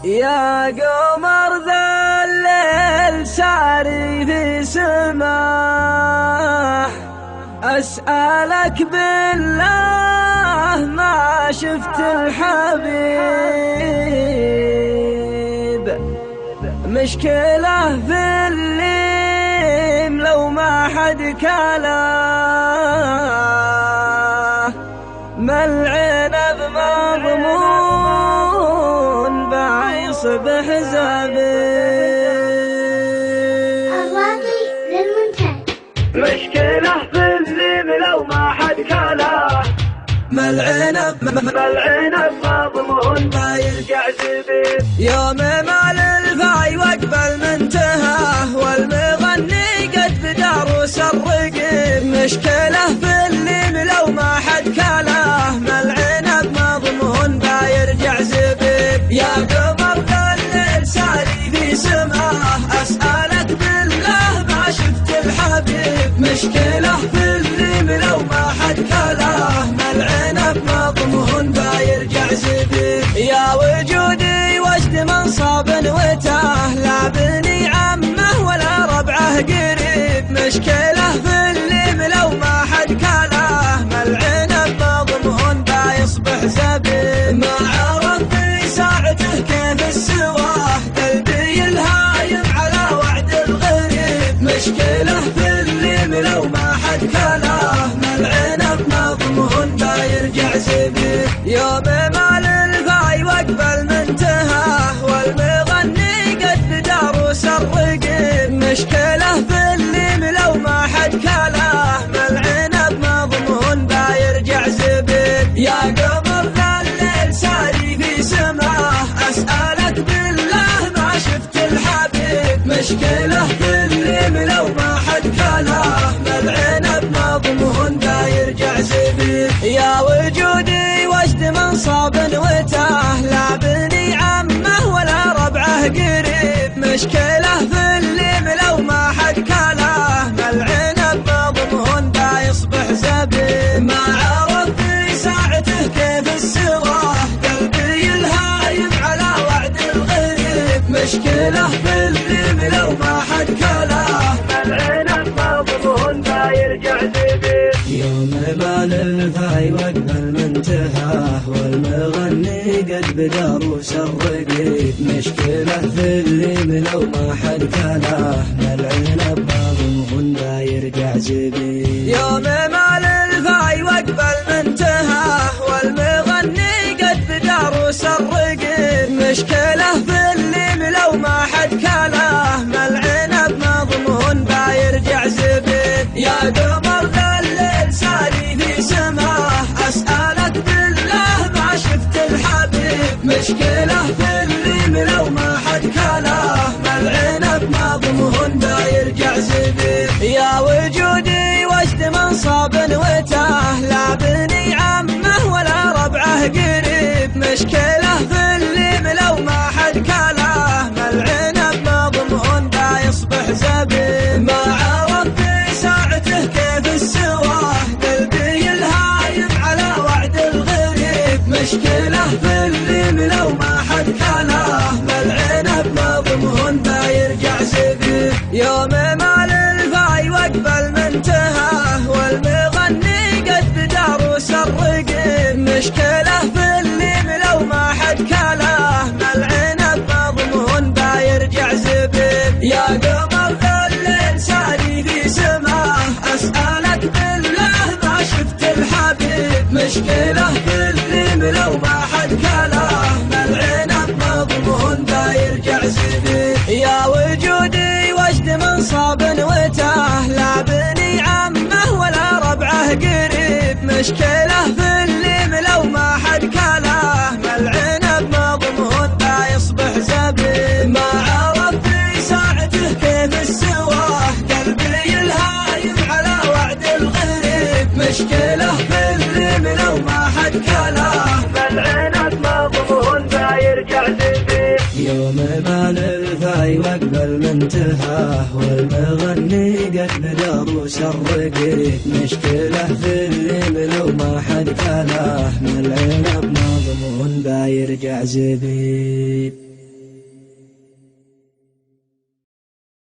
يا قمر ذا الليل ساري في سماه، أسألك بالله ما شفت الحبيب. مشكلة في الليم لو ما حد كلاه، ما العنب مضمون بيصبح زبيب. الراقي للمنتج. مشكلة في الليم لو ما حد كلاه، ما العنب مضمون بيرجع زبيب. يوم مال الفاي وقبل منتهاه، والمغني قد بدروس الرقيب. مشكلة في الليم لو ما حد كلاه، ما العنب مضمون بيرجع زبيب. يا قمر ذا الليل ساري في سماه، أسألك بالله ما شفت الحبيب. مشكلة في الليم لو ما حد كلاه، ما العنب مضمون بيرجع زبيب. يا وجودي وجد منصب وتاه، لا بني عمه ولا ربعه قريب. مشكلة في الليم لو ما حد كلاه، ما العنب مضمون بيصبح زبيب. ما عرف في ساعته كيف السواه، قلبي الهايم على وعد الغريب. مشكلة في الليم لو ما حد كلاه، ما العنب مضمون بيرجع زبيب. يوم مال الفاي وقبل منتهاه، والمغني قد بدروس الرقيب. مشكلة في الليم لو ما حد كلاه، ما العنب مضمون بيرجع زبيب. يا قمر ذا الليل ساري في سماه، أسألك بالله ما شفت الحبيب. مشكلة في الليم لو ما حد كلاه، ما العنب مضمون بيرجع زبيب. يا وجودي وجد منصب وتاه، لا بني عمه ولا ربعه قريب. مشكلة في الليم لو ما حد كلاه، ما العنب مضمون بيصبح زبيب. ما عرف في ساعته كيف السواه، قلبي الهايم على وعد الغريب. مشكلة في الليم لو ما حد كلاه، ما العنب مضمون بيرجع زبيب. يوم مال الفاي وقبل منتهاه، والمغني قد بدروس الرقيب. مشكلة في الليم لو ما حد كلاه، ما العنب مضمون بيرجع زبيب. يوم مال الفاي وقبل منتهاه، والمغني قد بدروس الرقيب. مشكلة في الليم لو ما حد كلاه، ما العنب مضمون بيرجع زبيب. يا قمر ذا الليل ساري في سماه، أسألك بالله ما شفت الحبيب. مشكلة في الليم لو ما حد كلاه، ما العنب مضمون بيرجع زبيب. يا وجودي وجد منصب وتاه، لا بني عمه ولا ربعه قريب. مشكلة في الليم لو ما حد كلاه، ما العنب مضمون بيصبح زبيب. ما عرف في ساعته كيف السواه، قلبي الهايم على وعد الغريب. مشكلة في الليم لو ما حد كلاه، ما العنب مضمون بيرجع زبيب. يوم مال الفاي وقبل منتهاه، والمغني قد بدروس الرقيب. مشكلة في الليم لو ما حد كلاه، ما العنب مضمون بيرجع زبيب. يا قمر ذا الليل ساري في سماه، أسألك بالله ما شفت الحبيب. مشكلة في الليم لو ما حد كلاه، ما العنب مضمون بيرجع زبيب. يا وجودي وجد منصب وتاه، لا بني عمه ولا ربعه قريب. مشكلة في الليم لو ما حد كلاه، ما العنب مضمون بيصبح زبيب. ما عرف في ساعته كيف السواه، قلبي الهايم على وعد الغريب. مشكلة في الليم لو ما حد كلاه، ما العنب مضمون بيرجع زبيب. يوم مال الفاي وقبل منتهاه، والمغني قد بدروس الرقيب. مشكلة في الليم لو ما حد كلاه، ما العنب مضمون بيرجع زبيب.